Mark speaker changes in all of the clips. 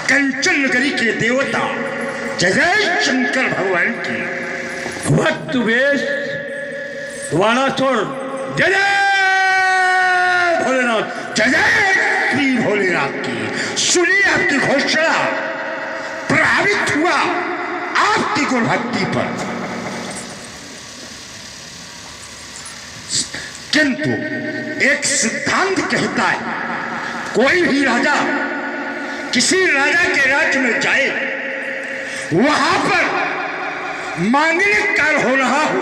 Speaker 1: कंचन नगरी के देवता जय जय शंकर भगवान की।
Speaker 2: वक्त वेश वाला छोड़, जय जय भोलेनाथ,
Speaker 1: जय जय श्री भोलेनाथ की। सुनिए आपकी घोषणा, प्रभावित हुआ आपकी गुण भक्ति पर, किंतु एक सिद्धांत कहता है कोई भी राजा किसी राजा के राज्य में जाए, वहां पर मांगलिक कार्य हो रहा हो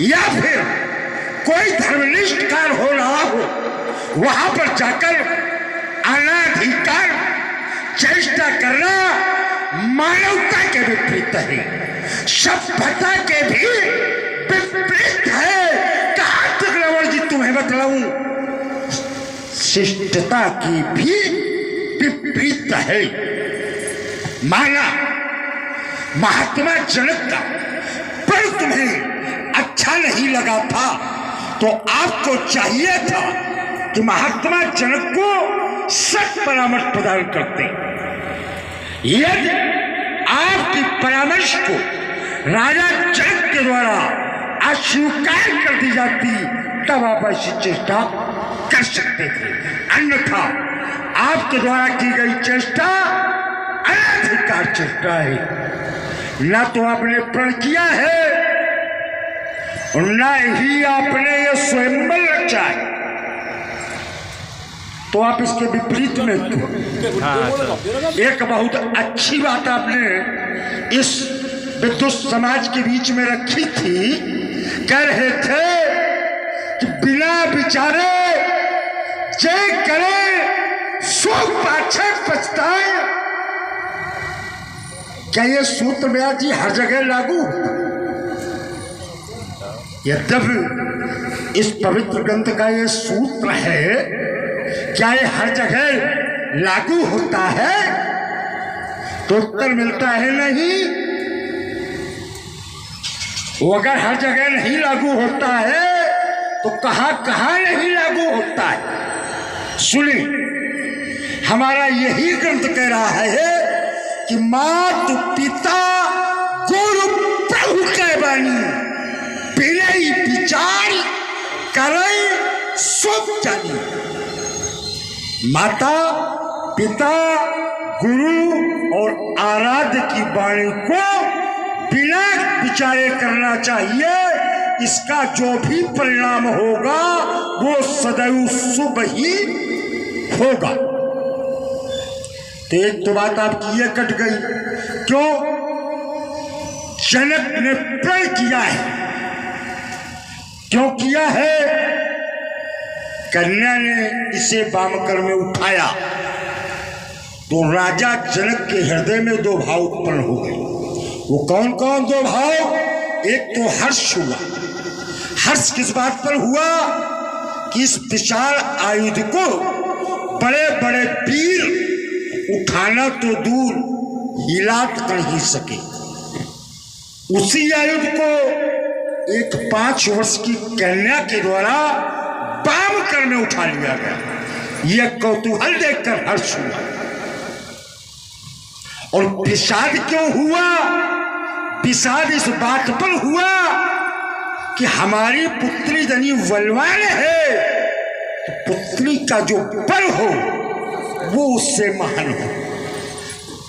Speaker 1: या फिर कोई धर्मनिष्ठ कार्य हो रहा हो, वहां पर जाकर अनाधिकार चेष्टा करना मानवता के विपरीत है, सभ्यता के भी विपरीत है। कहां तक रावण जी तुम्हें बतलाऊं, शिष्टता की भी विपरीत है। माना महात्मा जनक का पर तुम्हें अच्छा नहीं लगा था, तो आपको चाहिए था कि महात्मा जनक को सख्त परामर्श प्रदान करते। यदि आपकी परामर्श को राजा जनक के द्वारा अस्वीकार कर दी जाती, तब आप ऐसी चेष्टा कर सकते थे, अन्यथा आपके द्वारा की गई चेष्टा अनाधिकार चेष्टा है। ना तो आपने प्रण किया है और ना ही आपने ये स्वयंवर रचा है, तो आप इसके विपरीत में एक बहुत अच्छी बात आपने इस विद्युत समाज के बीच में रखी थी। कह रहे थे कि बिना विचारे जय करे सो पाछे पछताए। क्या ये सूत्र ब्यास जी हर जगह लागू? यद्यपि इस पवित्र ग्रंथ का ये सूत्र है, क्या ये हर जगह लागू होता है? तो उत्तर मिलता है नहीं। वो अगर हर जगह नहीं लागू होता है तो कहां कहां नहीं लागू होता है। सुनिए, हमारा यही ग्रंथ कह रहा है कि मातु पिता गुरु प्रभु के बानी बिना विचार करे सब जानी। माता पिता गुरु और आराध्य की वाणी को बिना विचारे करना चाहिए। इसका जो भी परिणाम होगा वो सदैव शुभ ही होगा। तो एक तो बात आपकी ये कट गई, क्यों? जनक ने प्रण किया है। क्यों किया है? कन्या ने इसे वामकर में उठाया तो राजा जनक के हृदय में दो भाव उत्पन्न हो गए। वो कौन कौन दो भाव? एक तो हर्ष हुआ। हर्ष किस बात पर हुआ कि इस विशाल आयुध को बड़े बड़े वीर उठाना तो दूर हिला तक नहीं सके। उसी आयुध को एक 5 वर्ष की कन्या के द्वारा वामकर में उठा लिया गया। यह कौतूहल देखकर हर्ष हुआ। और विषाद क्यों हुआ? विषाद इस बात पर हुआ कि हमारी पुत्री धनी बलवान है, तो पुत्री का जो बल हो वो उससे महान हो।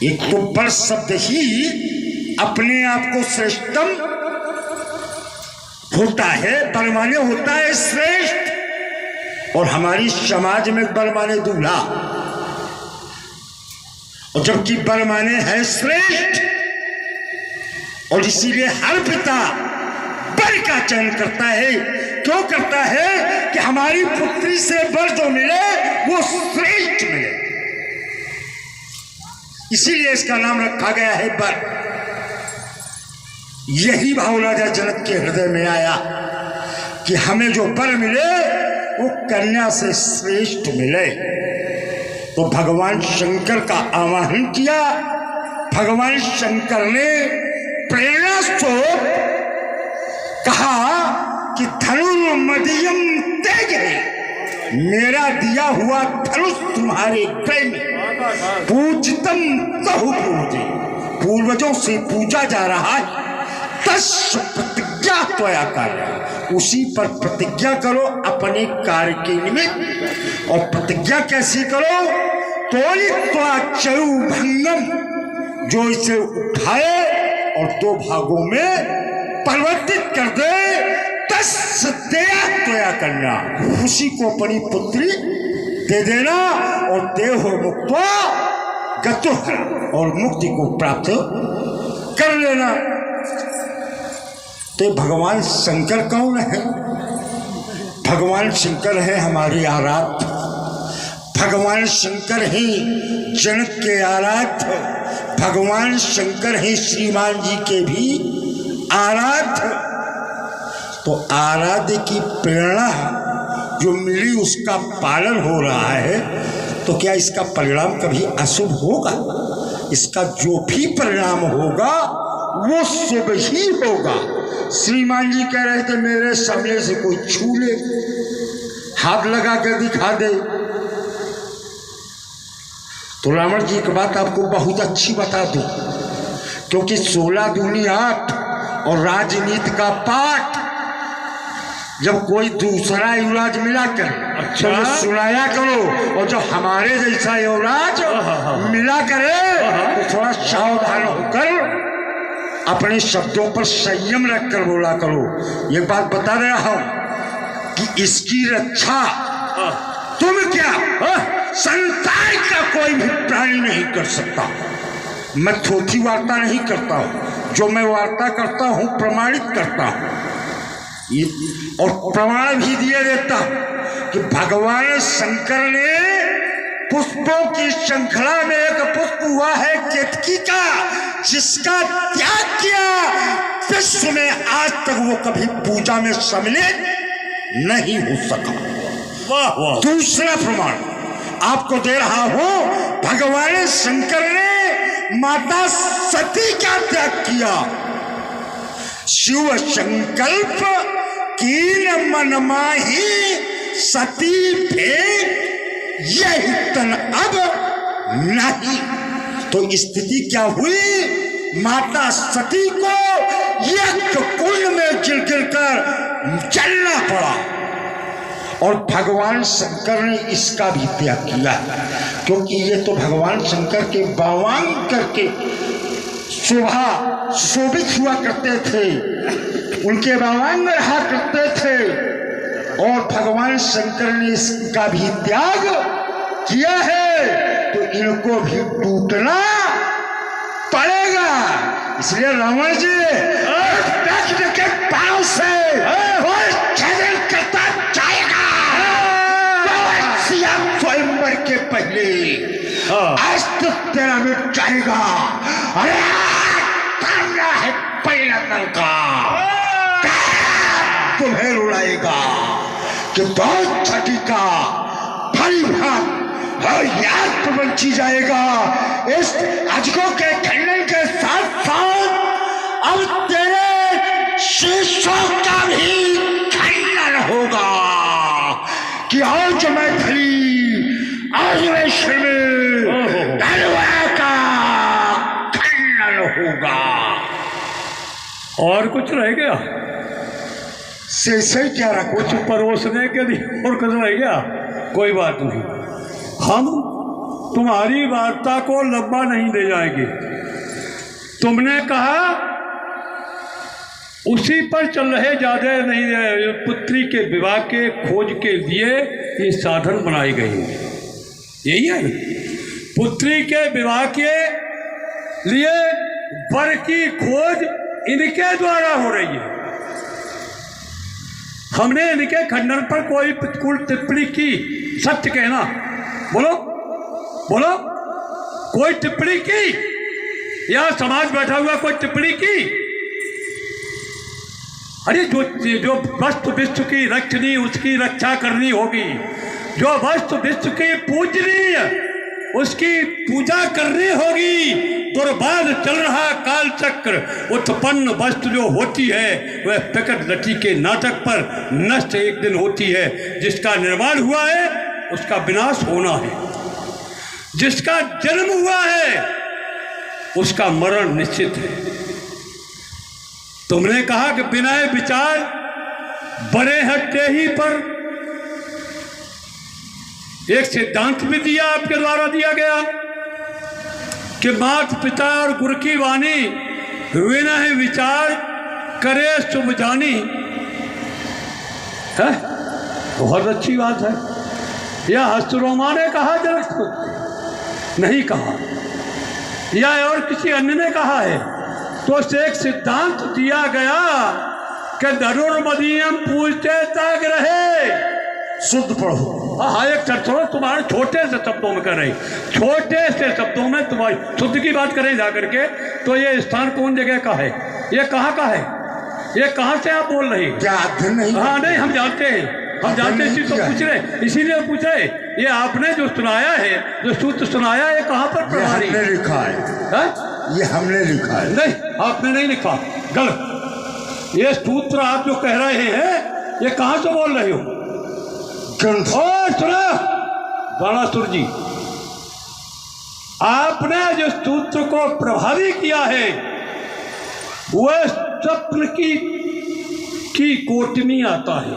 Speaker 1: एक तो बल शब्द ही अपने आप को श्रेष्ठतम होता है, बल माने होता है श्रेष्ठ। और हमारी समाज में बल माने दूल्हा, और जबकि बल माने है श्रेष्ठ। और इसीलिए हर पिता बल का चयन करता है। क्यों करता है? कि हमारी पुत्री से बल जो मिले वो श्रेष्ठ मिले। इसीलिए इसका नाम रखा गया है बल। यही भाव राजा जनक के हृदय में आया कि हमें जो बल मिले वो कन्या से श्रेष्ठ मिले। तो भगवान शंकर का आवाहन किया। भगवान शंकर ने प्रेरणा स्वरूप कहा कि धनुर्मदीयम तेज है, मेरा दिया हुआ धनुष तुम्हारे गले में। पूजितम कहु पूजे, पूर्वजों से पूजा जा रहा है। तस् प्रतिज्ञा त्वया कार्य, उसी पर प्रतिज्ञा करो अपने कार्य के निमित्त। और प्रतिज्ञा कैसी करो? तोलित्वा चरु भंगम, जो इसे उठाए और दो भागों में परिवर्तित कर दे। तस् दया त्वया करना, उसी को अपनी पुत्री दे देना। और देहो मुक्त्वा गतो, और मुक्ति को प्राप्त कर लेना। तो भगवान शंकर कौन है? भगवान शंकर है हमारे आराध्य। भगवान शंकर ही जनक के आराध्य। भगवान शंकर ही श्रीमान जी के भी आराध्य। तो आराध्य की प्रेरणा जो मिली उसका पालन हो रहा है, तो क्या इसका परिणाम कभी अशुभ होगा? इसका जो भी परिणाम होगा वो शुभ ही होगा। श्रीमान जी कह रहे थे मेरे सामने से कोई छू ले, हाथ लगा कर दिखा दे। तो रावण जी की बात आपको बहुत अच्छी बता दूं, क्योंकि 16 दूनी 8 और राजनीति का पाठ जब कोई दूसरा युवराज मिला करे, अच्छा तो सुनाया करो। और जो हमारे जैसा युवराज मिला करे तो थोड़ा सावधान होकर अपने शब्दों पर संयम रखकर बोला करो। एक बात बता रहा हूं कि इसकी रक्षा तुम क्या संसार का कोई भी प्राणी नहीं कर सकता। मैं थोथी वार्ता नहीं करता हूं, जो मैं वार्ता करता हूं प्रमाणित करता हूं और प्रमाण भी दिए देता हूं कि भगवान शंकर ने पुष्पों की श्रृंखला में एक पुष्प हुआ है केतकी का, जिसका त्याग किया विश्व में आज तक वो कभी पूजा में सम्मिलित नहीं हो सका। वाह वाह। दूसरा प्रमाण आपको दे रहा हूं, भगवान शंकर ने माता सती का त्याग किया। शिव संकल्प कीन मन माही सती भेंट, यही तन अब नहीं। तो स्थिति क्या हुई? माता सती को यज्ञ कुंड में गिर कर जलना पड़ा। और भगवान शंकर ने इसका भी त्याग किया, क्योंकि ये तो भगवान शंकर के बावांग करके शोभा शोभित हुआ करते थे, उनके बावांग रहा करते थे। और भगवान शंकर ने इसका भी त्याग किया है, तो इनको भी टूटना पड़ेगा। इसलिए रावण जी दक्ष के पांव से छेदन करता जाएगा। स्वयंवर के पहले अस्त्र तेरा मिट जाएगा। अरे करना है परिणतन का, तुम्हें रुलाएगा कि बहुत छठी का फल याद बंची जाएगा। इस अजगों के खंडन के साथ साथ अब तेरे शीशों का भी खंडन होगा कि आज मैं खली आज मैं शर्मिल का खंडन होगा।
Speaker 2: और कुछ रह गया?
Speaker 1: से क्या रखा?
Speaker 2: कुछ परोसने के लिए और कुछ रह गया? कोई बात नहीं, हम तुम्हारी वार्ता को लंबा नहीं ले जाएंगे। तुमने कहा उसी पर चल रहे, ज्यादा नहीं। पुत्री के विवाह के खोज के लिए ये साधन बनाई गई है, यही है ना? पुत्री के विवाह के लिए वर की खोज इनके द्वारा हो रही है। हमने इनके खंडन पर कोई प्रतिकूल टिप्पणी की? सत्य कहना, बोलो बोलो, कोई टिप्पणी की? या समाज बैठा हुआ कोई टिप्पणी की? अरे जो वस्तु विश्व की रक्षणी उसकी रक्षा करनी होगी, जो वस्तु विश्व की पूजनीय उसकी पूजा करनी होगी। दुर्बाद चल रहा काल चक्र, उत्पन्न वस्तु जो होती है वह प्रकट लटी के नाटक पर नष्ट एक दिन होती है। जिसका निर्माण हुआ है उसका विनाश होना है। जिसका जन्म हुआ है उसका मरण निश्चित है। तुमने कहा कि बिना विचार बड़े हट्टे ही पर एक सिद्धांत भी दिया, आपके द्वारा दिया गया कि मात पिता और गुरु की वाणी बिना ही विचार करे शुभ जानी है। बहुत अच्छी बात है। यह हस्तरोमा ने कहा, जनक नहीं कहा, या और किसी अन्य ने कहा है। तो एक सिद्धांत दिया गया कि धनुर्मदीयम पूछते तक रहे।
Speaker 1: शुद्ध पढ़ो।
Speaker 2: हाँ, एक छोड़ो, तुम्हारे छोटे से शब्दों में कर रहे, छोटे से शब्दों में तुम्हारी शुद्ध की बात करें जाकर के। तो ये स्थान कौन जगह का है? ये कहाँ का है? ये कहाँ से आप बोल रहे हैं?
Speaker 1: क्या अध्ययन नहीं?
Speaker 2: हाँ नहीं, हम जानते हैं, हम जानते हैं, इसी तो पूछ रहे, इसीलिए पूछ रहे। ये आपने जो सुनाया है, जो सूत्र सुनाया है, कहाँ पर प्रभारी?
Speaker 1: हमने लिखा है, ये हमने लिखा है।
Speaker 2: नहीं, आपने नहीं लिखा, गलत। ये सूत्र आप जो कह रहे हैं, ये कहाँ से बोल रहे हो? और सुना बाणासुर जी, आपने जो सूत्र को प्रभावी किया है वह स्वप्न की कोटनी आता है।